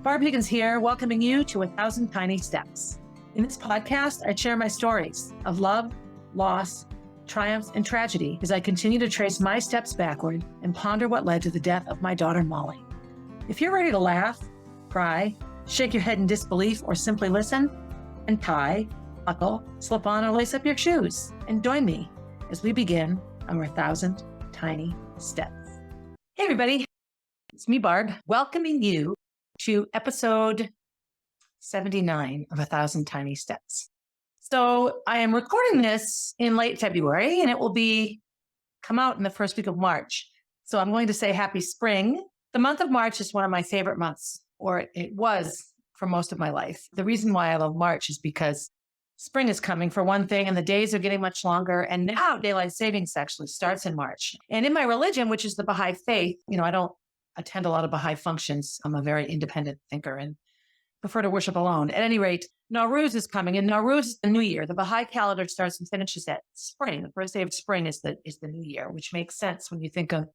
Barb here, welcoming you to 1,000 Tiny Steps. In this podcast, I share my stories of love, loss, triumph, and tragedy as I continue to trace my steps backward and ponder what led to the death of my daughter, Molly. If you're ready to laugh, cry, shake your head in disbelief, or simply listen, and tie, buckle, slip on, or lace up your shoes, and join me as we begin our 1,000 Tiny Steps. Hey, everybody. It's me, Barb, welcoming you to episode 79 of 1,000 Tiny Steps. So I am recording this in late February, and it will come out in the first week of March. So I'm going to say happy spring. The month of March is one of my favorite months, or it was for most of my life. The reason why I love March is because spring is coming, for one thing, and the days are getting much longer. And now daylight savings actually starts in March. And in my religion, which is the Baha'i faith, I don't attend a lot of Baha'i functions. I'm a very independent thinker and prefer to worship alone. At any rate, Nowruz is coming, and Nowruz is the new year. The Baha'i calendar starts and finishes at spring. The first day of spring is the new year, which makes sense when you think of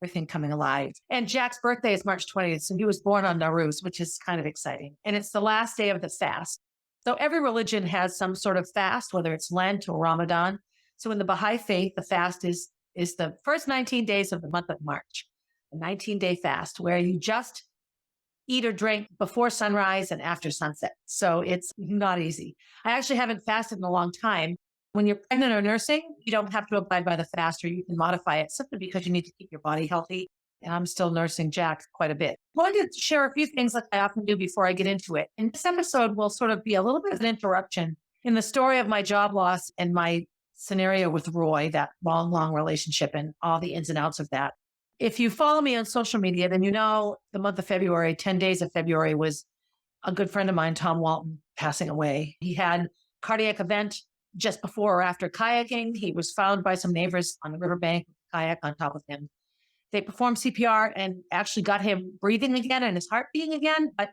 everything coming alive. And Jack's birthday is March 20th, so he was born on Nowruz, which is kind of exciting. And it's the last day of the fast. So every religion has some sort of fast, whether it's Lent or Ramadan. So in the Baha'i faith, the fast is the first 19 days of the month of March. A 19-day fast where you just eat or drink before sunrise and after sunset. So it's not easy. I actually haven't fasted in a long time. When you're pregnant or nursing, you don't have to abide by the fast, or you can modify it simply because you need to keep your body healthy. And I'm still nursing Jack quite a bit. I wanted to share a few things like I often do before I get into it. And this episode will sort of be a little bit of an interruption in the story of my job loss and my scenario with Roy, that long relationship and all the ins and outs of that. If you follow me on social media, then you know the month of February, 10 days of February, was a good friend of mine, Tom Walton, passing away. He had a cardiac event just before or after kayaking. He was found by some neighbors on the riverbank with a kayak on top of him. They performed CPR and actually got him breathing again and his heart beating again, but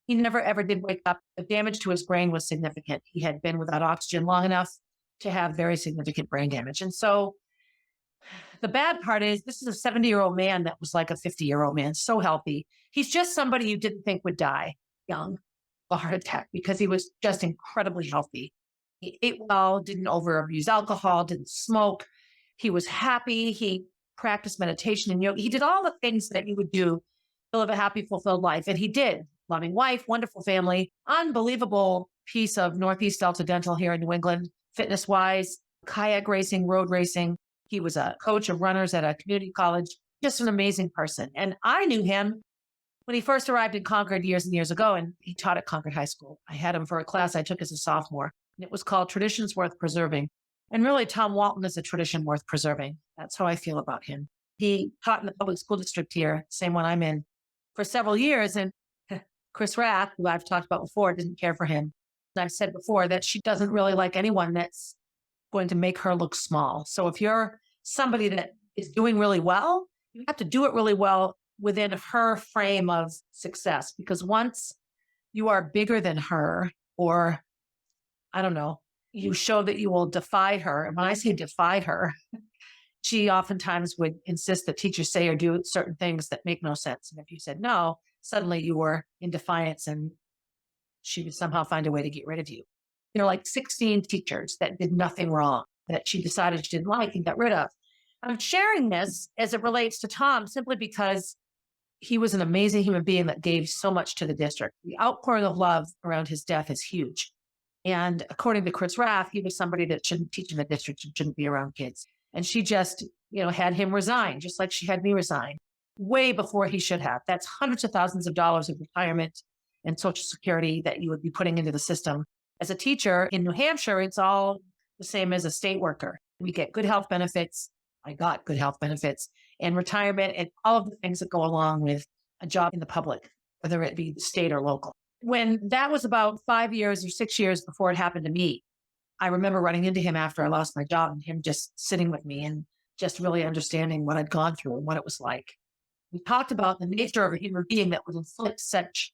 he never ever did wake up. The damage to his brain was significant. He had been without oxygen long enough to have very significant brain damage. And so the bad part is this is a 70-year-old man that was like a 50-year-old man, so healthy. He's just somebody you didn't think would die young of a heart attack because he was just incredibly healthy. He ate well, didn't overabuse alcohol, didn't smoke. He was happy. He practiced meditation and yoga. He did all the things that you would do to live a happy, fulfilled life. And he did. Loving wife, wonderful family, unbelievable piece of Northeast Delta Dental here in New England, fitness-wise, kayak racing, road racing. He was a coach of runners at a community college, just an amazing person. And I knew him when he first arrived in Concord years and years ago, and he taught at Concord High School. I had him for a class I took as a sophomore, and it was called Traditions Worth Preserving. And really, Tom Walton is a tradition worth preserving. That's how I feel about him. He taught in the public school district here, same one I'm in, for several years. And Chris Rath, who I've talked about before, didn't care for him. And I've said before that she doesn't really like anyone that's going to make her look small. So if you're somebody that is doing really well, you have to do it really well within her frame of success. Because once you are bigger than her, or I don't know, you show that you will defy her. And when I say defy her, she oftentimes would insist that teachers say or do certain things that make no sense. And if you said no, suddenly you were in defiance and she would somehow find a way to get rid of you. Like 16 teachers that did nothing wrong that she decided she didn't like and got rid of. I'm sharing this as it relates to Tom simply because he was an amazing human being that gave so much to the district. The outpouring of love around his death is huge. And according to Chris Rath, he was somebody that shouldn't teach in the district and shouldn't be around kids. And she just, had him resign, just like she had me resign, way before he should have. That's hundreds of thousands of dollars of retirement and Social Security that you would be putting into the system. As a teacher in New Hampshire, it's all the same as a state worker. We get good health benefits. I got good health benefits and retirement and all of the things that go along with a job in the public, whether it be state or local. When that was about 5 years or 6 years before it happened to me, I remember running into him after I lost my job and him just sitting with me and just really understanding what I'd gone through and what it was like. We talked about the nature of a human being that would inflict such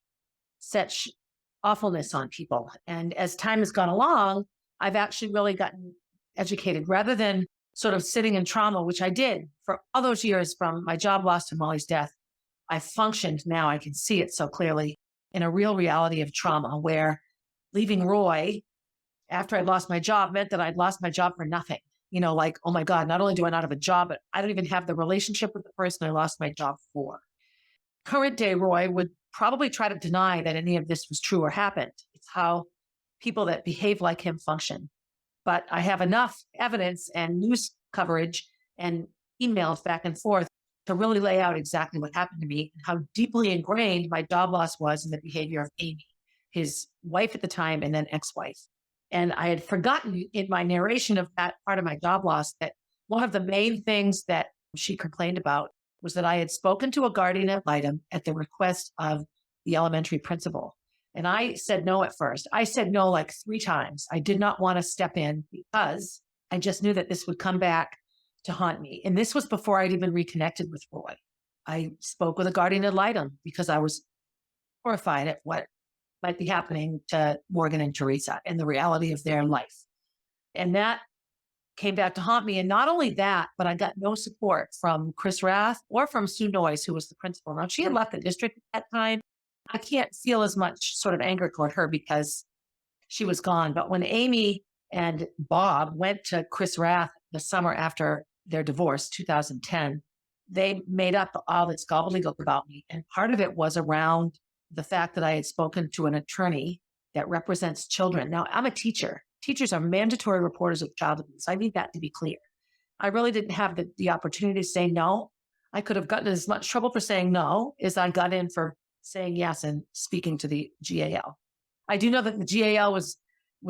awfulness on people. And as time has gone along, I've actually really gotten educated rather than sort of sitting in trauma, which I did for all those years from my job loss to Molly's death. I functioned now. I can see it so clearly in a real reality of trauma where leaving Roy after I'd lost my job meant that I'd lost my job for nothing. Like, oh my God, not only do I not have a job, but I don't even have the relationship with the person I lost my job for. Current day Roy would probably try to deny that any of this was true or happened. It's how people that behave like him function. But I have enough evidence and news coverage and emails back and forth to really lay out exactly what happened to me and how deeply ingrained my job loss was in the behavior of Amy, his wife at the time, and then ex-wife. And I had forgotten in my narration of that part of my job loss that one of the main things that she complained about was that I had spoken to a guardian ad litem at the request of the elementary principal. And I said no at first. I said no like 3 times. I did not want to step in because I just knew that this would come back to haunt me. And this was before I'd even reconnected with Roy. I spoke with a guardian ad litem because I was horrified at what might be happening to Morgan and Teresa and the reality of their life. And that came back to haunt me. And not only that, but I got no support from Chris Rath or from Sue Noyes, who was the principal. Now, she had left the district at that time. I can't feel as much sort of anger toward her because she was gone. But when Amy and Bob went to Chris Rath the summer after their divorce, 2010, they made up all this gobbledygook about me. And part of it was around the fact that I had spoken to an attorney that represents children. Now, I'm a teacher. Teachers are mandatory reporters of child abuse. I need that to be clear. I really didn't have the opportunity to say no. I could have gotten as much trouble for saying no as I got in for saying yes and speaking to the GAL. I do know that the GAL was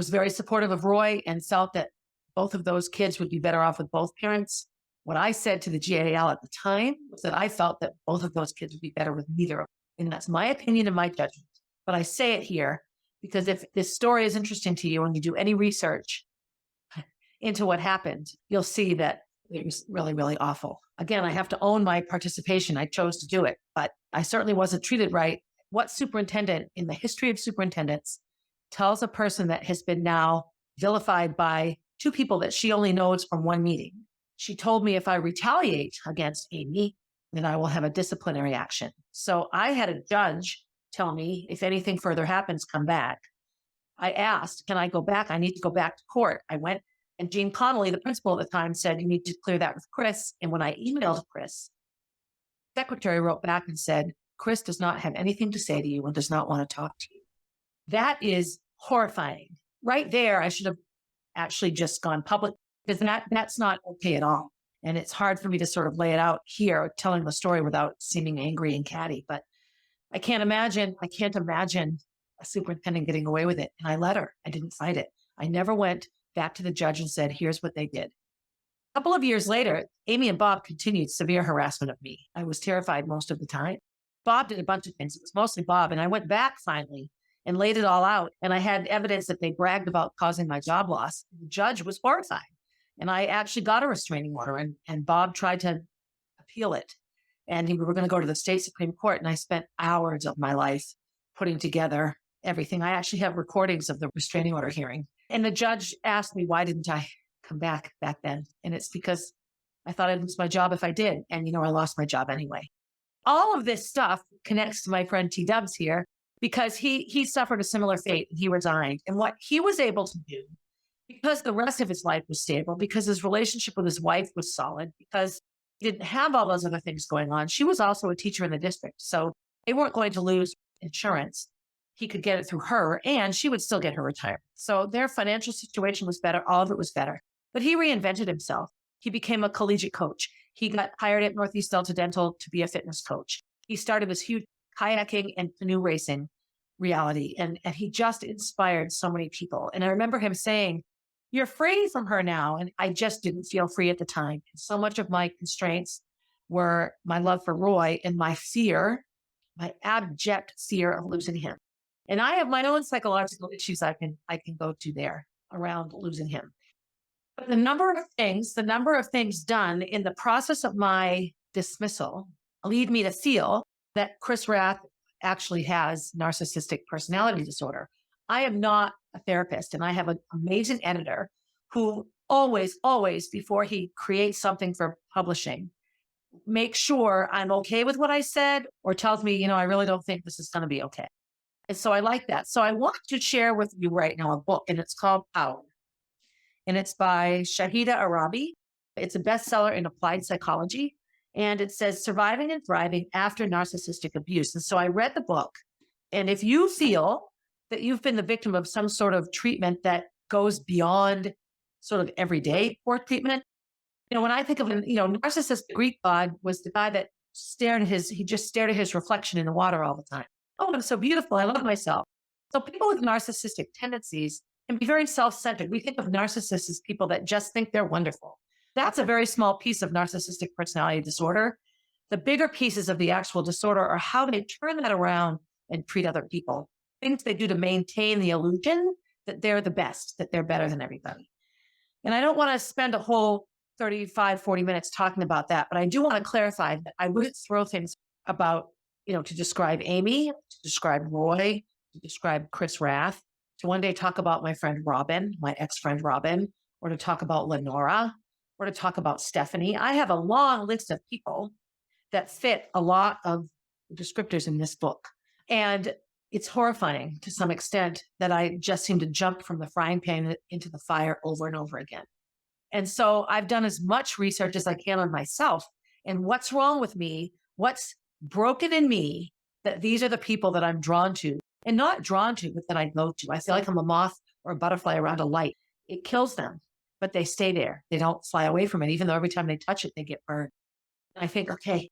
very supportive of Roy and felt that both of those kids would be better off with both parents. What I said to the GAL at the time was that I felt that both of those kids would be better with neither of them. And that's my opinion and my judgment. But I say it here because if this story is interesting to you and you do any research into what happened, you'll see that it was really, really awful. Again, I have to own my participation. I chose to do it, but I certainly wasn't treated right. What superintendent in the history of superintendents tells a person that has been now vilified by 2 people that she only knows from one meeting? She told me if I retaliate against Amy, then I will have a disciplinary action. So I had a judge tell me, if anything further happens, come back. I asked, can I go back? I need to go back to court. I went, and Jean Connolly, the principal at the time, said, you need to clear that with Chris. And when I emailed Chris, the secretary wrote back and said, Chris does not have anything to say to you and does not want to talk to you. That is horrifying. Right there, I should have actually just gone public because that's not okay at all. And it's hard for me to sort of lay it out here, telling the story without seeming angry and catty. But I can't imagine a superintendent getting away with it. And I let her. I didn't fight it. I never went back to the judge and said, here's what they did. A couple of years later, Amy and Bob continued severe harassment of me. I was terrified most of the time. Bob did a bunch of things. It was mostly Bob. And I went back finally and laid it all out. And I had evidence that they bragged about causing my job loss. The judge was horrified. And I actually got a restraining order, and Bob tried to appeal it. And we were going to go to the state Supreme Court. And I spent hours of my life putting together everything. I actually have recordings of the restraining order hearing. And the judge asked me, why didn't I come back then? And it's because I thought I'd lose my job if I did. And, I lost my job anyway. All of this stuff connects to my friend T. Dubs here because he suffered a similar fate. He resigned. And what he was able to do, because the rest of his life was stable, because his relationship with his wife was solid, because he didn't have all those other things going on. She was also a teacher in the district. So they weren't going to lose insurance. He could get it through her and she would still get her retirement. So their financial situation was better. All of it was better. But he reinvented himself. He became a collegiate coach. He got hired at Northeast Delta Dental to be a fitness coach. He started this huge kayaking and canoe racing reality. And he just inspired so many people. And I remember him saying, you're free from her now. And I just didn't feel free at the time. And so much of my constraints were my love for Roy and my fear, my abject fear of losing him. And I have my own psychological issues I can go to there around losing him. But the number of things done in the process of my dismissal lead me to feel that Chris Rath actually has narcissistic personality disorder. I am not a therapist, and I have an amazing editor who always, before he creates something for publishing, makes sure I'm okay with what I said or tells me, I really don't think this is going to be okay. And so I like that. So I want to share with you right now a book, and it's called Power. And it's by Shahida Arabi. It's a bestseller in applied psychology. And it says surviving and thriving after narcissistic abuse. And so I read the book. And if you feel that you've been the victim of some sort of treatment that goes beyond sort of everyday poor treatment, when I think of an, narcissist, the Greek god was the guy that he just stared at his reflection in the water all the time. Oh, I'm so beautiful. I love myself. So people with narcissistic tendencies can be very self-centered. We think of narcissists as people that just think they're wonderful. That's a very small piece of narcissistic personality disorder. The bigger pieces of the actual disorder are how they turn that around and treat other people. Things they do to maintain the illusion that they're the best, that they're better than everybody. And I don't want to spend a whole 35, 40 minutes talking about that, but I do want to clarify that I wouldn't throw things about, to describe Amy, to describe Roy, to describe Chris Rath, to one day talk about my friend Robin, my ex-friend Robin, or to talk about Lenora, or to talk about Stephanie. I have a long list of people that fit a lot of the descriptors in this book. And it's horrifying to some extent that I just seem to jump from the frying pan into the fire over and over again. And so I've done as much research as I can on myself and what's wrong with me, what's broken in me, that these are the people that I'm drawn to, and not drawn to, but that I go to. I feel like I'm a moth or a butterfly around a light. It kills them, but they stay there. They don't fly away from it, even though every time they touch it, they get burned. And I think, okay,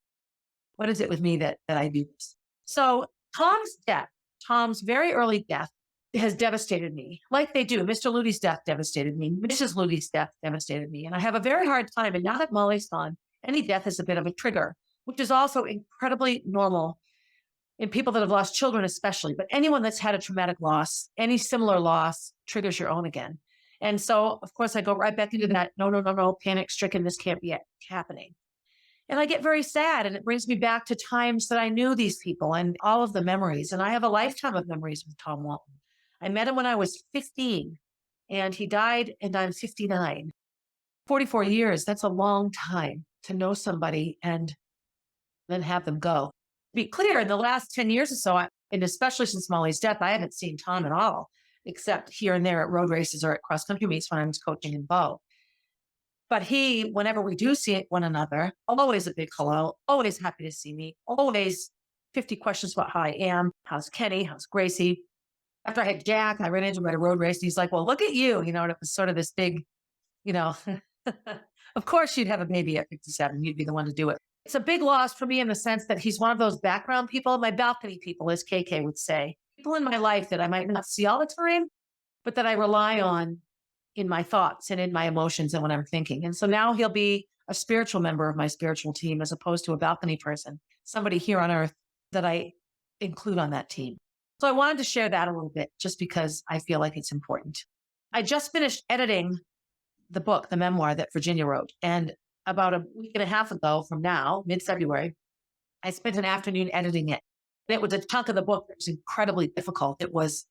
what is it with me that I do this? So Tom's very early death has devastated me, like they do. Mr. Luty's death devastated me. Mrs. Luty's death devastated me. And I have a very hard time. And now that Molly's gone, any death is a bit of a trigger, which is also incredibly normal in people that have lost children, especially. But anyone that's had a traumatic loss, any similar loss triggers your own again. And so, of course, I go right back into that, no, panic stricken. This can't be happening. And I get very sad, and it brings me back to times that I knew these people and all of the memories. And I have a lifetime of memories with Tom Walton. I met him when I was 15, and he died, and I'm 59. 44 years, that's a long time to know somebody and then have them go. To be clear, in the last 10 years or so, and especially since Molly's death, I haven't seen Tom at all, except here and there at road races or at cross-country meets when I was coaching in Bow. But whenever we do see one another, always a big hello, always happy to see me, always 50 questions about how I am, how's Kenny, how's Gracie. After I had Jack, I ran into him at a road race, and he's like, well, look at you, and it was sort of this big, of course you'd have a baby at 57, you'd be the one to do it. It's a big loss for me in the sense that he's one of those background people, my balcony people, as KK would say, people in my life that I might not see all the time, but that I rely on in my thoughts and in my emotions and when I'm thinking. And so now he'll be a spiritual member of my spiritual team as opposed to a balcony person, somebody here on earth that I include on that team. So I wanted to share that a little bit just because I feel like it's important. I just finished editing the book, the memoir that Virginia wrote. And about a week and a half ago from now, mid-February, I spent an afternoon editing it. And it was a chunk of the book that was incredibly difficult. It was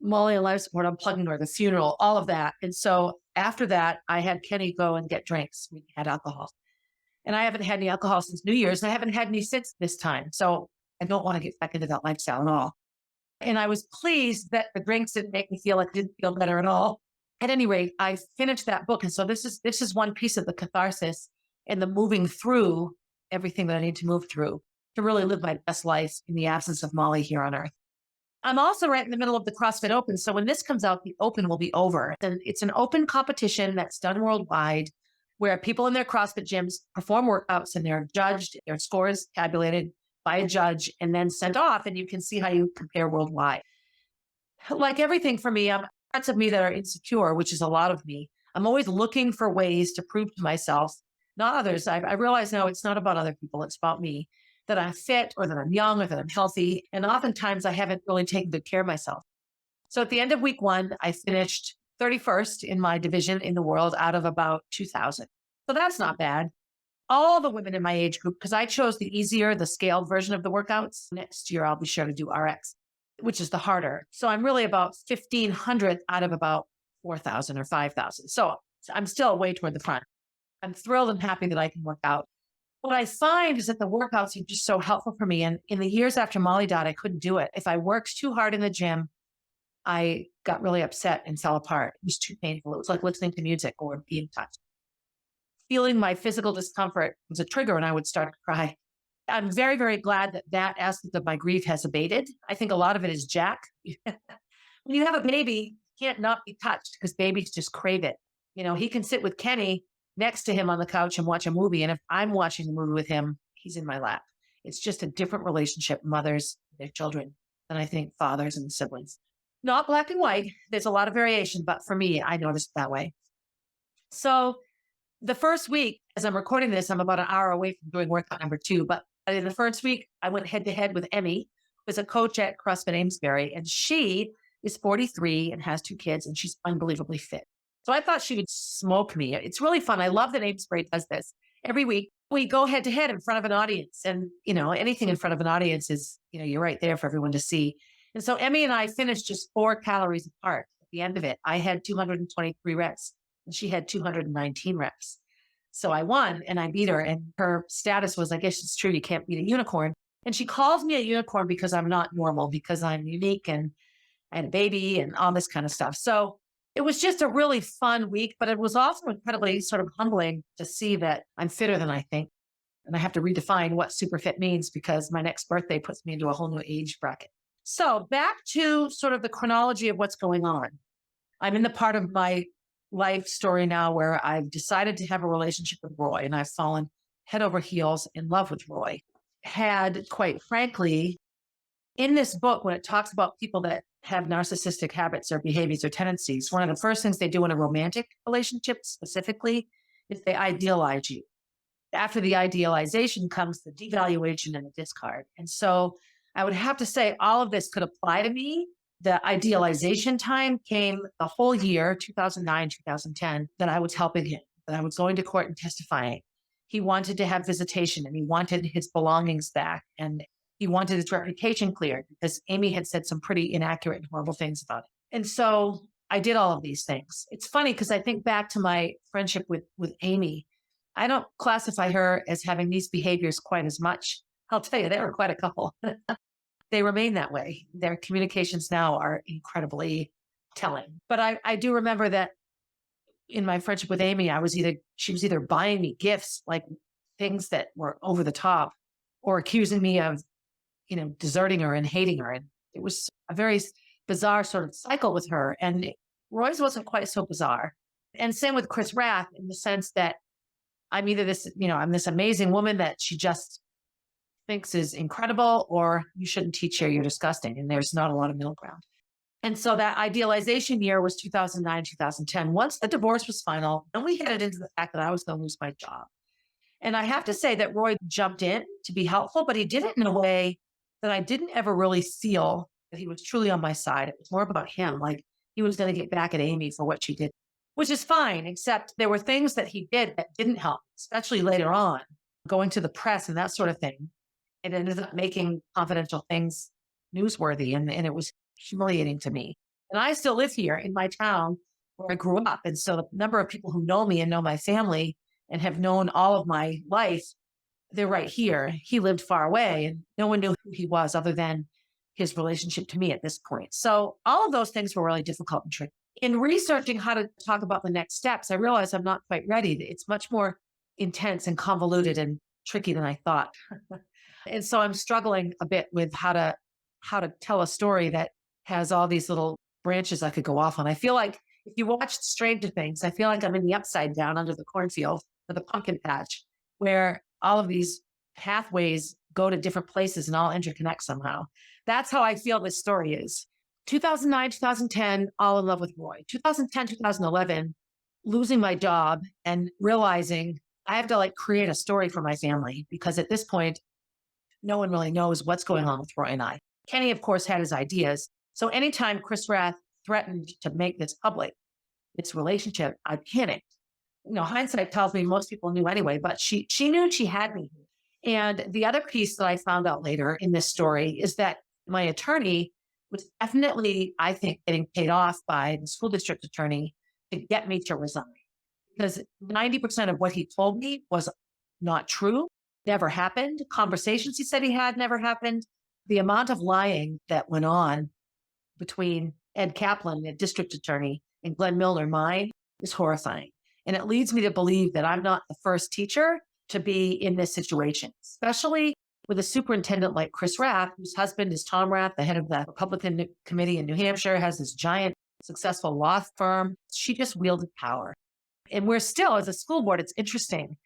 Molly and life support, unplugging her, the funeral, all of that. And so after that, I had Kenny go and get drinks. We had alcohol. And I haven't had any alcohol since New Year's, and I haven't had any since this time. So I don't want to get back into that lifestyle at all. And I was pleased that the drinks didn't make me feel like I didn't feel better at all. At any rate, I finished that book. And so this is one piece of the catharsis and the moving through everything that I need to move through to really live my best life in the absence of Molly here on earth. I'm also right in the middle of the CrossFit Open. So when this comes out, the Open will be over. And it's an open competition that's done worldwide where people in their CrossFit gyms perform workouts and they're judged, their scores tabulated by a judge and then sent off. And you can see how you compare worldwide. Like everything for me, parts of me that are insecure, which is a lot of me. I'm always looking for ways to prove to myself, not others. I realize now it's not about other people. It's about me. That I'm fit or that I'm young or that I'm healthy. And oftentimes I haven't really taken good care of myself. So at the end of week 1, I finished 31st in my division in the world out of about 2,000. So that's not bad. All the women in my age group, because I chose the easier, the scaled version of the workouts. Next year, I'll be sure to do RX, which is the harder. So I'm really about 1,500 out of about 4,000 or 5,000. So I'm still way toward the front. I'm thrilled and happy that I can work out. what I find is that the workouts are just so helpful for me. And in the years after Molly died, I couldn't do it. If I worked too hard in the gym, I got really upset and fell apart. It was too painful. It was like listening to music or being touched. Feeling my physical discomfort was a trigger and I would start to cry. I'm very, very glad that that aspect of my grief has abated. I think a lot of it is Jack. When you have a baby, you can't not be touched because babies just crave it. He can sit with Kenny next to him on the couch and watch a movie. And if I'm watching the movie with him, he's in my lap. It's just a different relationship, mothers, their children, than I think fathers and siblings. Not black and white. There's a lot of variation, but for me, I noticed it that way. So the first week, as I'm recording this, I'm about an hour away from doing workout number 2. But in the first week, I went head to head with Emmy, who's a coach at CrossFit Amesbury, and she is 43 and has 2 kids, and she's unbelievably fit. So I thought she would smoke me. It's really fun. I love that Amesbury does this. Every week, we go head to head in front of an audience. And, anything in front of an audience is, you're right there for everyone to see. And so Emmy and I finished just 4 calories apart at the end of it. I had 223 reps and she had 219 reps. So I won and I beat her. And her status was, I guess it's true, you can't beat a unicorn. And she calls me a unicorn because I'm not normal, because I'm unique and I had a baby and all this kind of stuff. So it was just a really fun week, but it was also incredibly sort of humbling to see that I'm fitter than I think. And I have to redefine what super fit means because my next birthday puts me into a whole new age bracket. So back to sort of the chronology of what's going on. I'm in the part of my life story now where I've decided to have a relationship with Roy, and I've fallen head over heels in love with Roy. Had, quite frankly, in this book, when it talks about people that have narcissistic habits or behaviors or tendencies, one of the first things they do in a romantic relationship specifically is they idealize you. After the idealization comes the devaluation and the discard. And so I would have to say all of this could apply to me. The idealization time came the whole year, 2009, 2010, that I was helping him, that I was going to court and testifying. He wanted to have visitation and he wanted his belongings back and he wanted his reputation cleared because Amy had said some pretty inaccurate and horrible things about it. And so I did all of these things. It's funny because I think back to my friendship with Amy. I don't classify her as having these behaviors quite as much. I'll tell you, there were quite a couple. They remain that way. Their communications now are incredibly telling. But I do remember that in my friendship with Amy, she was either buying me gifts, like things that were over the top, or accusing me of, deserting her and hating her. And it was a very bizarre sort of cycle with her. And Roy's wasn't quite so bizarre. And same with Chris Rath in the sense that I'm either I'm this amazing woman that she just thinks is incredible, or you shouldn't teach her, you're disgusting. And there's not a lot of middle ground. And so that idealization year was 2009, 2010. Once the divorce was final, and we headed into the fact that I was going to lose my job. And I have to say that Roy jumped in to be helpful, but he did it in a way that I didn't ever really feel that he was truly on my side. It was more about him, like he was going to get back at Amy for what she did, which is fine, except there were things that he did that didn't help, especially later on, going to the press and that sort of thing. It ended up making confidential things newsworthy, and it was humiliating to me. And I still live here in my town where I grew up. And so the number of people who know me and know my family and have known all of my life, they're right here. He lived far away and no one knew who he was other than his relationship to me at this point. So all of those things were really difficult and tricky. In researching how to talk about the next steps, I realized I'm not quite ready. It's much more intense and convoluted and tricky than I thought. And so I'm struggling a bit with how to tell a story that has all these little branches I could go off on. I feel like if you watched Stranger Things, I feel like I'm in the upside down under the cornfield or the pumpkin patch, where all of these pathways go to different places and all interconnect somehow. That's how I feel this story is. 2009, 2010, all in love with Roy. 2010, 2011, losing my job and realizing I have to create a story for my family because at this point, no one really knows what's going on with Roy and I. Kenny, of course, had his ideas. So anytime Chris Rath threatened to make this public, this relationship, I panicked. Hindsight tells me most people knew anyway, but she knew she had me. And the other piece that I found out later in this story is that my attorney was definitely, I think, getting paid off by the school district attorney to get me to resign. Because 90% of what he told me was not true. never happened. Conversations he said he had never happened. The amount of lying that went on between Ed Kaplan, the district attorney, and Glenn Milner, mine, is horrifying. And it leads me to believe that I'm not the first teacher to be in this situation, especially with a superintendent like Chris Rath, whose husband is Tom Rath, the head of the Republican committee in New Hampshire, has this giant successful law firm. She just wielded power. And we're still, as a school board, it's interesting,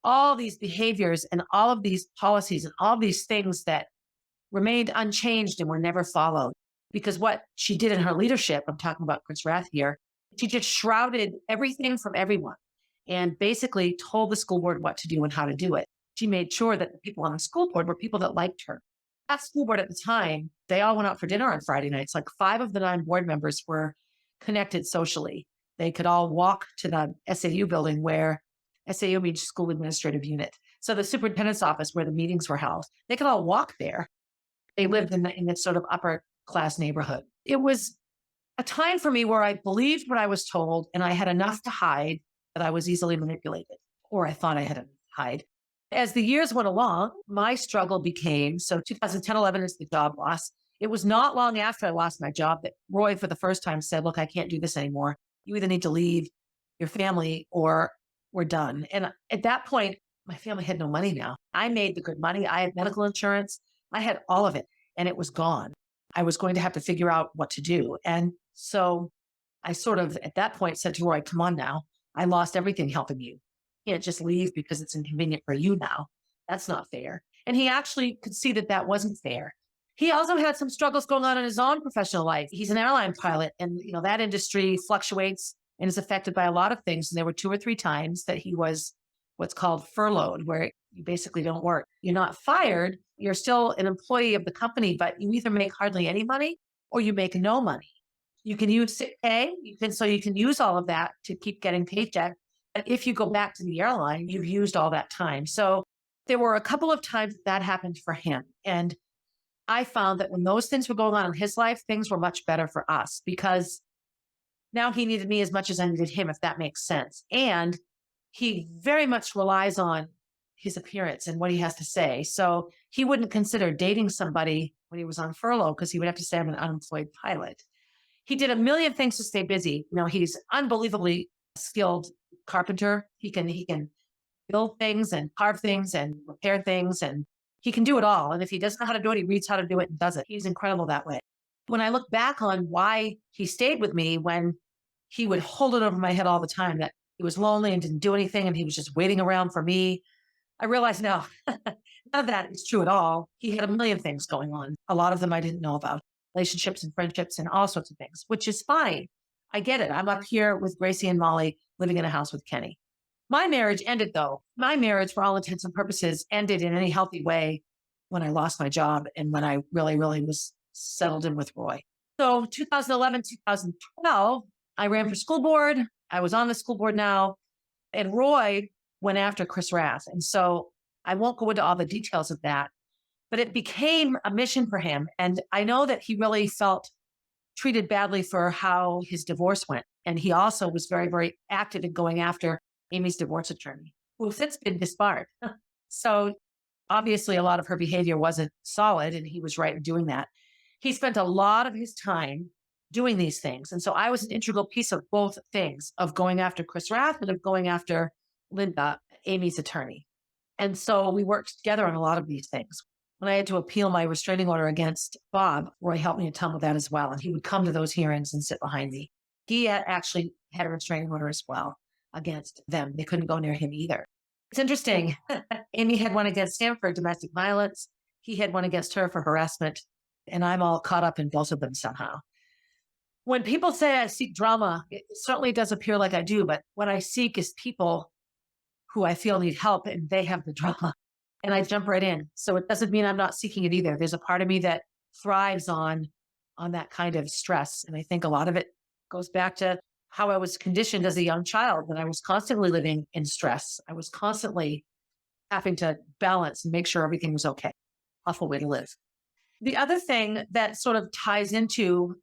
all these behaviors and all of these policies and all these things that remained unchanged and were never followed. Because what she did in her leadership, I'm talking about Chris Rath here, she just shrouded everything from everyone and basically told the school board what to do and how to do it. She made sure that the people on the school board were people that liked her. That school board at the time, they all went out for dinner on Friday nights. Like 5 of the 9 board members were connected socially. They could all walk to the SAU building, where SAU means School Administrative Unit. So the superintendent's office where the meetings were held, they could all walk there. They lived in this sort of upper class neighborhood. It was a time for me where I believed what I was told, and I had enough to hide that I was easily manipulated, or I thought I had enough to hide. As the years went along, my struggle became, so 2010-11 is the job loss. It was not long after I lost my job that Roy, for the first time, said, look, I can't do this anymore. You either need to leave your family or we're done. And at that point, my family had no money now. I made the good money. I had medical insurance. I had all of it, and it was gone. I was going to have to figure out what to do. And so I sort of, at that point, said to Roy, come on now. I lost everything helping you. You can't just leave because it's inconvenient for you now. That's not fair. And he actually could see that that wasn't fair. He also had some struggles going on in his own professional life. He's an airline pilot, and that industry fluctuates and is affected by a lot of things. And there were 2 or 3 times that he was what's called furloughed, where you basically don't work. You're not fired. You're still an employee of the company, but you either make hardly any money or you make no money. You can use sick pay. So you can use all of that to keep getting paycheck. But if you go back to the airline, you've used all that time. So there were a couple of times that happened for him. And I found that when those things were going on in his life, things were much better for us, because now he needed me as much as I needed him, if that makes sense. And he very much relies on his appearance and what he has to say. So he wouldn't consider dating somebody when he was on furlough, because he would have to say I'm an unemployed pilot. He did a million things to stay busy. He's unbelievably skilled carpenter. He can build things and carve things and repair things, and he can do it all. And if he doesn't know how to do it, he reads how to do it and does it. He's incredible that way. When I look back on why he stayed with me, when he would hold it over my head all the time that he was lonely and didn't do anything and he was just waiting around for me, I realized no, none of that is true at all. He had a million things going on. A lot of them I didn't know about, relationships and friendships and all sorts of things, which is fine. I get it. I'm up here with Gracie and Molly living in a house with Kenny. My marriage ended, though. My marriage, for all intents and purposes, ended in any healthy way when I lost my job and when I really, really was settled in with Roy. So 2011, 2012, I ran for school board. I was on the school board now, and Roy went after Chris Rath. And so I won't go into all the details of that, but it became a mission for him. And I know that he really felt treated badly for how his divorce went. And he also was very, very active in going after Amy's divorce attorney, who has since been disbarred. So obviously a lot of her behavior wasn't solid, and he was right in doing that. He spent a lot of his time doing these things. And so I was an integral piece of both things, of going after Chris Rath and of going after Linda, Amy's attorney. And so we worked together on a lot of these things. When I had to appeal my restraining order against Bob, Roy helped me a ton with that as well. And he would come to those hearings and sit behind me. He actually had a restraining order as well against them. They couldn't go near him either. It's interesting. Amy had one against him for domestic violence. He had one against her for harassment. And I'm all caught up in both of them somehow. When people say I seek drama, it certainly does appear like I do. But what I seek is people who I feel need help, and they have the drama. And I jump right in. So it doesn't mean I'm not seeking it either. There's a part of me that thrives on that kind of stress. And I think a lot of it goes back to how I was conditioned as a young child, when I was constantly living in stress. I was constantly having to balance and make sure everything was okay. Awful way to live. The other thing that sort of ties into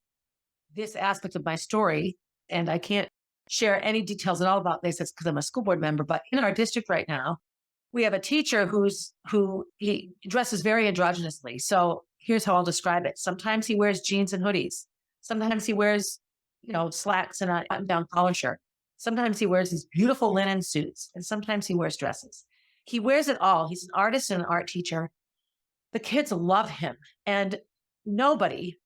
this aspect of my story, and I can't share any details at all about this, it's because I'm a school board member, but in our district right now, We have a teacher who he dresses very androgynously. So here's how I'll describe it. Sometimes he wears jeans and hoodies. Sometimes he wears, slacks and a button-down collar shirt. Sometimes he wears these beautiful linen suits, and sometimes he wears dresses. He wears it all. He's an artist and an art teacher. The kids love him, and nobody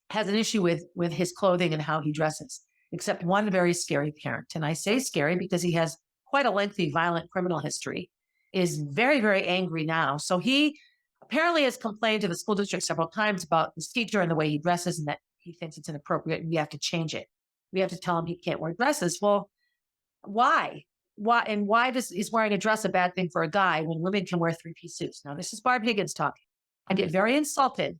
has an issue with his clothing and how he dresses, except one very scary parent. And I say scary because he has quite a lengthy violent criminal history, is very, very angry now. So he apparently has complained to the school district several times about this teacher and the way he dresses, and that he thinks it's inappropriate and we have to change it. We have to tell him he can't wear dresses. Well, why? Why is wearing a dress a bad thing for a guy when women can wear three-piece suits? Now, this is Barb Higgins talking. I get very insulted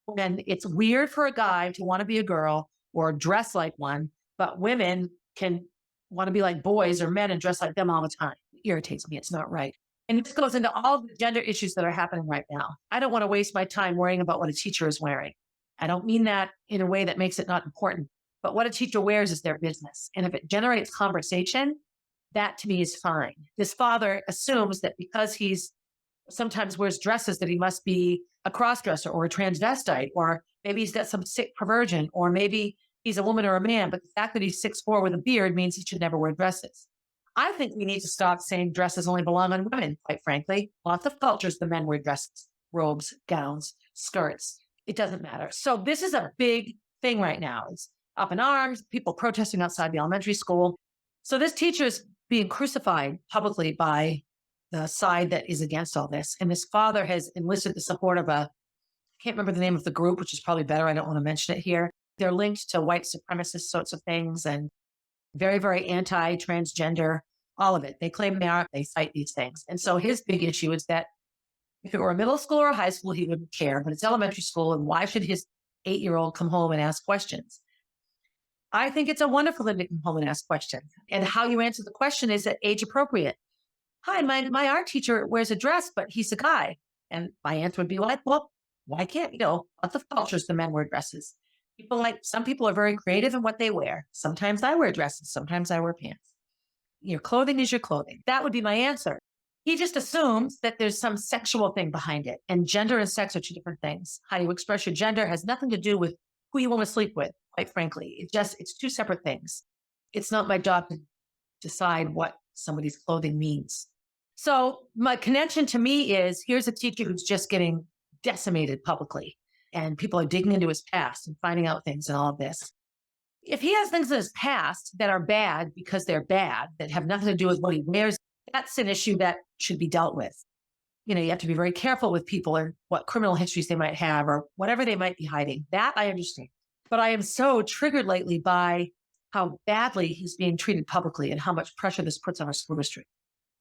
when it's weird for a guy to want to be a girl or dress like one, but women can want to be like boys or men and dress like them all the time. It irritates me. It's not right. And this goes into all the gender issues that are happening right now. I don't want to waste my time worrying about what a teacher is wearing. I don't mean that in a way that makes it not important, but what a teacher wears is their business. And if it generates conversation, that to me is fine. This father assumes that because he's sometimes wears dresses that he must be a crossdresser or a transvestite, or maybe he's got some sick perversion, or maybe he's a woman or a man, but the fact that he's 6'4" with a beard means he should never wear dresses. I think we need to stop saying dresses only belong on women, quite frankly. Lots of cultures, the men wear dresses, robes, gowns, skirts. It doesn't matter. So this is a big thing right now. It's up in arms, people protesting outside the elementary school. So this teacher is being crucified publicly by the side that is against all this. And this father has enlisted the support of I can't remember the name of the group, which is probably better. I don't want to mention it here. They're linked to white supremacist sorts of things and very, very anti-transgender, all of it. They claim they aren't, they fight these things. And so his big issue is that if it were a middle school or a high school, he wouldn't care, but it's elementary school. And why should his 8-year-old come home and ask questions? I think it's a wonderful thing to come home and ask questions. And how you answer the question is at age appropriate. Hi, my art teacher wears a dress, but he's a guy. And my answer would be like, well, why can't, lots of cultures, the men wear dresses. Some people are very creative in what they wear. Sometimes I wear dresses. Sometimes I wear pants. Your clothing is your clothing. That would be my answer. He just assumes that there's some sexual thing behind it. And gender and sex are two different things. How you express your gender has nothing to do with who you want to sleep with, quite frankly. It's two separate things. It's not my job to decide what somebody's clothing means. So my connection to me is, here's a teacher who's just getting decimated publicly, and people are digging into his past and finding out things and all of this. If he has things in his past that are bad because they're bad, that have nothing to do with what he wears, that's an issue that should be dealt with. You have to be very careful with people and what criminal histories they might have or whatever they might be hiding. That I understand. But I am so triggered lately by how badly he's being treated publicly and how much pressure this puts on our school district.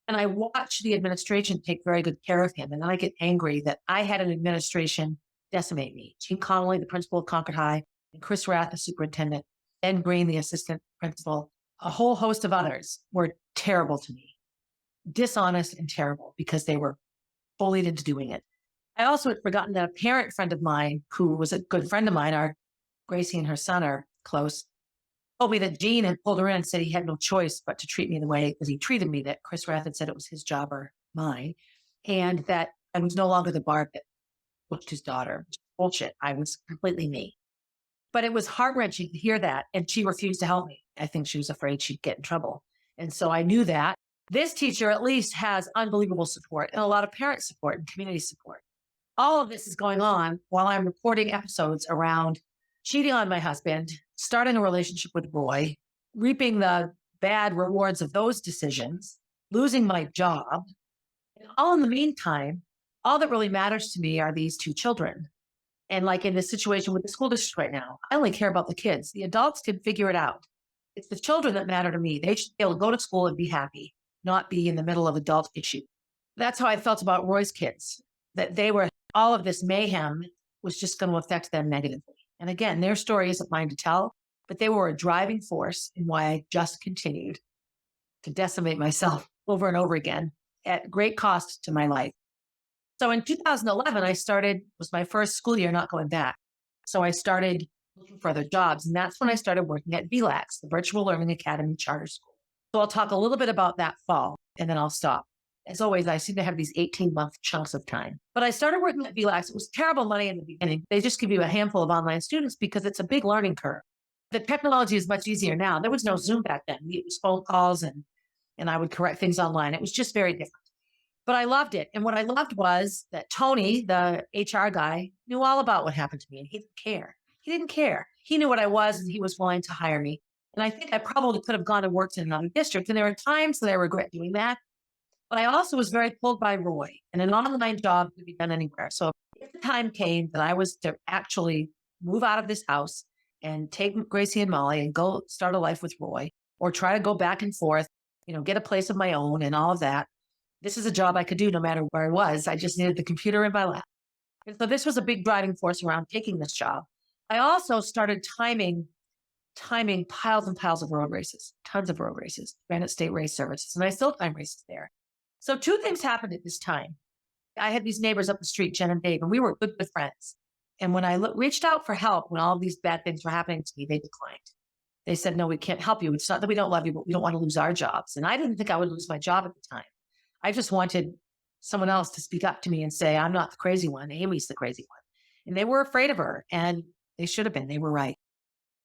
And I watch the administration take very good care of him. And then I get angry that I had an administration decimate me. Gene Connolly, the principal of Concord High, and Chris Rath, the superintendent, Ben Green, the assistant principal, a whole host of others were terrible to me, dishonest and terrible because they were bullied into doing it. I also had forgotten that a parent friend of mine, who was a good friend of mine, Gracie and her son are close, told me that Gene had pulled her in and said he had no choice but to treat me the way that he treated me, that Chris Rath had said it was his job or mine, and that I was no longer the Barb that pushed his daughter. Bullshit. I was completely me. But it was heart-wrenching to hear that, and she refused to help me. I think she was afraid she'd get in trouble. And so I knew that. This teacher at least has unbelievable support and a lot of parent support and community support. All of this is going on while I'm recording episodes around cheating on my husband, starting a relationship with Roy, reaping the bad rewards of those decisions, losing my job. And all in the meantime, all that really matters to me are these two children. And like in this situation with the school district right now, I only care about the kids. The adults can figure it out. It's the children that matter to me. They should be able to go to school and be happy, not be in the middle of adult issue. That's how I felt about Roy's kids, that all of this mayhem was just going to affect them negatively. And again, their story isn't mine to tell, but they were a driving force in why I just continued to decimate myself over and over again at great cost to my life. So in 2011, was my first school year not going back. So I started looking for other jobs. And that's when I started working at VLAX, the Virtual Learning Academy Charter School. So I'll talk a little bit about that fall and then I'll stop. As always, I seem to have these 18-month chunks of time. But I started working at VLAX. It was terrible money in the beginning. They just give you a handful of online students because it's a big learning curve. The technology is much easier now. There was no Zoom back then. It was phone calls and I would correct things online. It was just very different. But I loved it. And what I loved was that Tony, the HR guy, knew all about what happened to me and he didn't care. He didn't care. He knew what I was and he was willing to hire me. And I think I probably could have gone and worked in another district. And there were times that I regret doing that. But I also was very pulled by Roy, and an online job could be done anywhere. So if the time came that I was to actually move out of this house and take Gracie and Molly and go start a life with Roy, or try to go back and forth, get a place of my own and all of that, this is a job I could do no matter where I was. I just needed the computer in my lap. And so this was a big driving force around taking this job. I also started timing piles and piles of road races, tons of road races, Granite State Race Services, and I still time races there. So two things happened at this time. I had these neighbors up the street, Jen and Dave, and we were good friends. And when I reached out for help, when all these bad things were happening to me, they declined. They said, no, we can't help you. It's not that we don't love you, but we don't want to lose our jobs. And I didn't think I would lose my job at the time. I just wanted someone else to speak up to me and say, I'm not the crazy one. Amy's the crazy one. And they were afraid of her, and they should have been. They were right.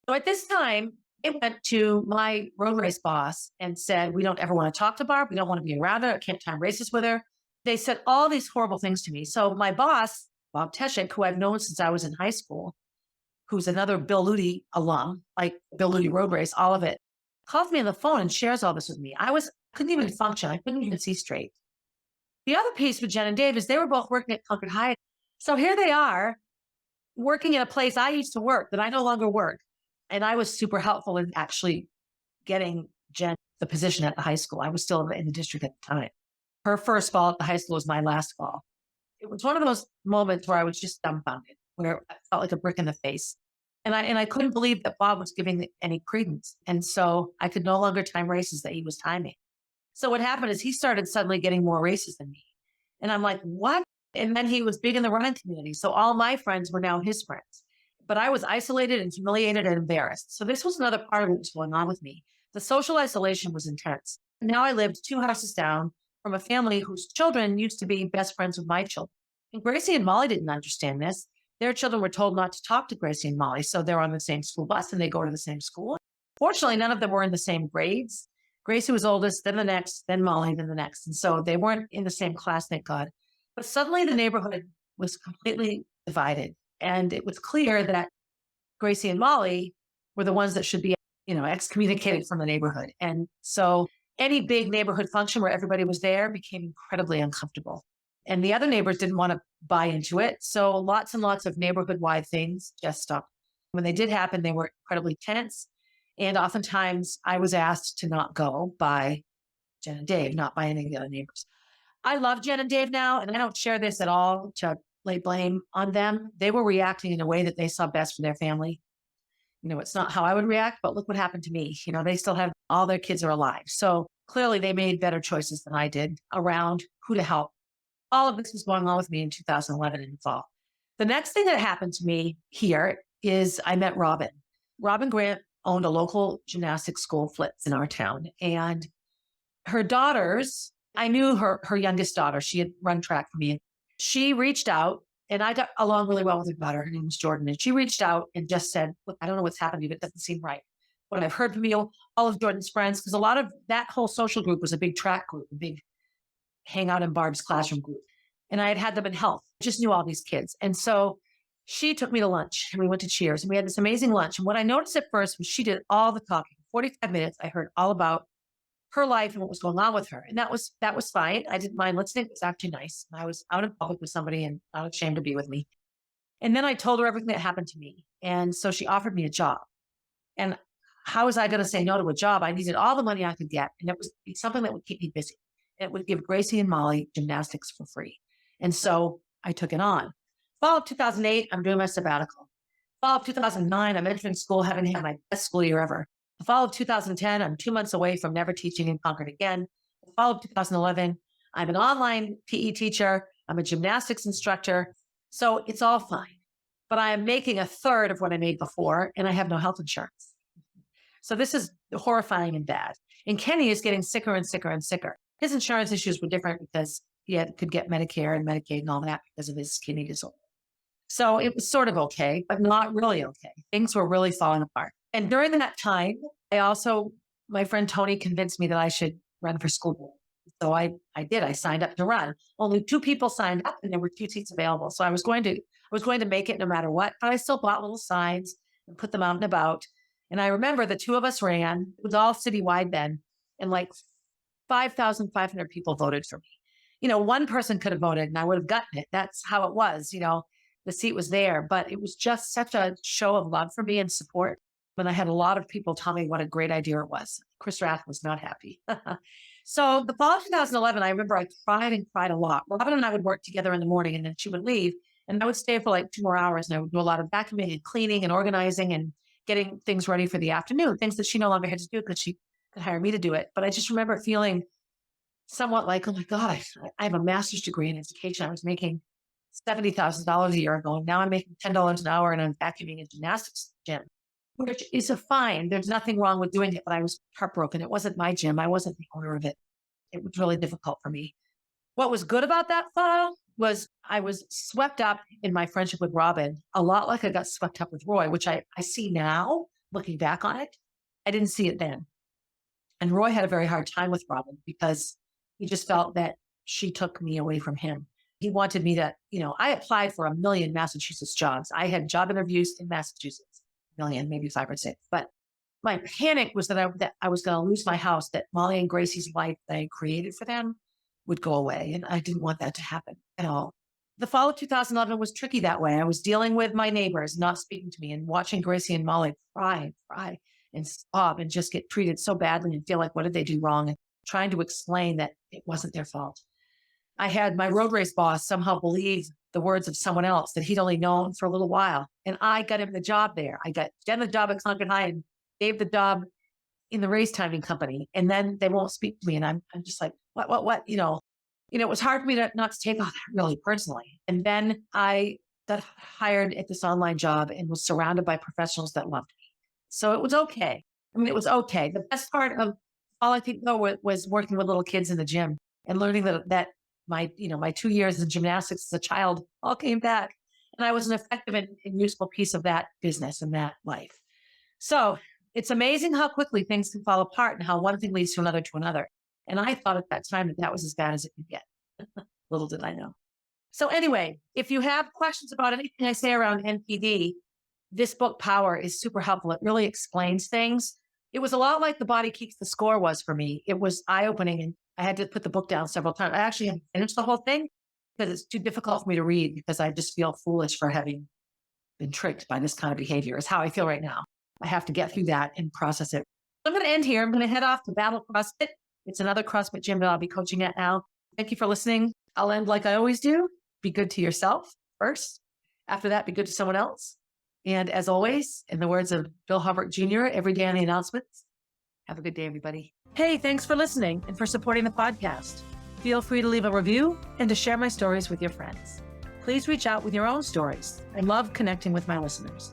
So at this time, I went to my road race boss and said, we don't ever want to talk to Barb. We don't want to be around her. I can't time races with her. They said all these horrible things to me. So my boss, Bob Teschek, who I've known since I was in high school, who's another Bill Ludi alum, like Bill Ludi Road Race, all of it, calls me on the phone and shares all this with me. I couldn't even function. I couldn't even see straight. The other piece with Jen and Dave is they were both working at Concord High. So here they are working in a place I used to work that I no longer work. And I was super helpful in actually getting Jen the position at the high school. I was still in the district at the time. Her first fall at the high school was my last fall. It was one of those moments where I was just dumbfounded, where I felt like a brick in the face. And I couldn't believe that Bob was giving any credence. And so I could no longer time races that he was timing. So what happened is he started suddenly getting more races than me. And I'm like, what? And then he was big in the running community. So all my friends were now his friends. But I was isolated and humiliated and embarrassed. So this was another part of what was going on with me. The social isolation was intense. Now I lived 2 houses down from a family whose children used to be best friends with my children. And Gracie and Molly didn't understand this. Their children were told not to talk to Gracie and Molly. So they're on the same school bus and they go to the same school. Fortunately, none of them were in the same grades. Gracie was oldest, then the next, then Molly, then the next. And so they weren't in the same class, thank God. But suddenly the neighborhood was completely divided. And it was clear that Gracie and Molly were the ones that should be, excommunicated from the neighborhood. And so any big neighborhood function where everybody was there became incredibly uncomfortable. And the other neighbors didn't want to buy into it. So lots and lots of neighborhood-wide things just stopped. When they did happen, they were incredibly tense. And oftentimes I was asked to not go by Jen and Dave, not by any of the other neighbors. I love Jen and Dave now, and I don't share this at all to lay blame on them. They were reacting in a way that they saw best for their family. It's not how I would react, but look what happened to me. They still have all their kids are alive. So clearly they made better choices than I did around who to help. All of this was going on with me in 2011 in the fall. The next thing that happened to me here is I met Robin. Robin Grant owned a local gymnastics school, Flits, in our town. And her daughters, I knew her youngest daughter. She had run track for me. She reached out, and I got along really well with her daughter. Her name was Jordan. And she reached out and just said, look, I don't know what's happened to you, but it doesn't seem right. What I've heard from you, all of Jordan's friends, because a lot of that whole social group was a big track group, a big hangout in Barb's classroom group. And I had them in health. I just knew all these kids. And so she took me to lunch and we went to Cheers and we had this amazing lunch. And what I noticed at first was she did all the talking. 45 minutes, I heard all about her life and what was going on with her. And that was fine. I didn't mind listening. It was actually nice. And I was out in public with somebody and not ashamed to be with me. And then I told her everything that happened to me. And so she offered me a job. And how was I going to say no to a job? I needed all the money I could get. And it was something that would keep me busy. It would give Gracie and Molly gymnastics for free. And so I took it on. Fall of 2008, I'm doing my sabbatical. Fall of 2009, I'm entering school, having had my best school year ever. The fall of 2010, I'm 2 months away from never teaching in Concord again. The fall of 2011, I'm an online PE teacher. I'm a gymnastics instructor. So it's all fine. But I am making a third of what I made before, and I have no health insurance. So this is horrifying and bad. And Kenny is getting sicker and sicker and sicker. His insurance issues were different because could get Medicare and Medicaid and all that because of his kidney disorder. So it was sort of okay, but not really okay. Things were really falling apart. And during that time, my friend Tony convinced me that I should run for school board. So I did. I signed up to run. Only 2 people signed up and there were 2 seats available. So I was going to make it no matter what, but I still bought little signs and put them out and about. And I remember the 2 of us ran. It was all citywide then. And like 5,500 people voted for me. One person could have voted and I would have gotten it. That's how it was. The seat was there, but it was just such a show of love for me and support. And I had a lot of people tell me what a great idea it was. Chris Rath was not happy. So the fall of 2011, I remember I cried and cried a lot. Robin and I would work together in the morning and then she would leave and I would stay for like 2 more hours and I would do a lot of vacuuming and cleaning and organizing and getting things ready for the afternoon, things that she no longer had to do because she could hire me to do it. But I just remember feeling somewhat like, oh my God, I have a master's degree in education. I was making $70,000 a year ago. And now I'm making $10 an hour and I'm vacuuming a gymnastics gym, which is a fine. There's nothing wrong with doing it, but I was heartbroken. It wasn't my gym. I wasn't the owner of it. It was really difficult for me. What was good about that fall was I was swept up in my friendship with Robin, a lot like I got swept up with Roy, which I see now, looking back on it. I didn't see it then. And Roy had a very hard time with Robin because he just felt that she took me away from him. He wanted me to, I applied for 1 million Massachusetts jobs. I had job interviews in Massachusetts, 1 million, maybe 5 or 6. But my panic was that I was going to lose my house, that Molly and Gracie's life that I created for them would go away. And I didn't want that to happen at all. The fall of 2011 was tricky that way. I was dealing with my neighbors not speaking to me and watching Gracie and Molly cry and sob and just get treated so badly and feel like, what did they do wrong? And trying to explain that it wasn't their fault. I had my road race boss somehow believe the words of someone else that he'd only known for a little while. And I got him the job there. I got Jen the job at Concord High and Dave the job in the race timing company. And then they won't speak to me. And I'm just like, what? It was hard for me not to take all that really personally. And then I got hired at this online job and was surrounded by professionals that loved me. So it was okay. It was okay. The best part of all I think though was working with little kids in the gym and learning that my 2 years in gymnastics as a child all came back. And I was an effective and useful piece of that business and that life. So it's amazing how quickly things can fall apart and how one thing leads to another. And I thought at that time that was as bad as it could get. Little did I know. So anyway, if you have questions about anything I say around NPD, this book, Power, is super helpful. It really explains things. It was a lot like The Body Keeps the Score was for me. It was eye-opening and I had to put the book down several times. I actually haven't finished the whole thing because it's too difficult for me to read because I just feel foolish for having been tricked by this kind of behavior is how I feel right now. I have to get through that and process it. I'm going to end here. I'm going to head off to Battle CrossFit. It's another CrossFit gym that I'll be coaching at now. Thank you for listening. I'll end like I always do. Be good to yourself first. After that, be good to someone else. And as always, in the words of Bill Hubbard Jr., every day on the announcements, have a good day, everybody. Hey, thanks for listening and for supporting the podcast. Feel free to leave a review and to share my stories with your friends. Please reach out with your own stories. I love connecting with my listeners.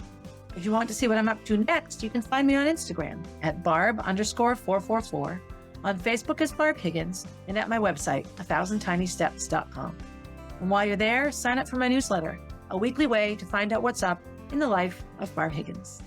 If you want to see what I'm up to next, you can find me on Instagram at Barb_444, on Facebook as Barb Higgins, and at my website, 1000tinysteps.com. And while you're there, sign up for my newsletter, a weekly way to find out what's up in the life of Barb Higgins.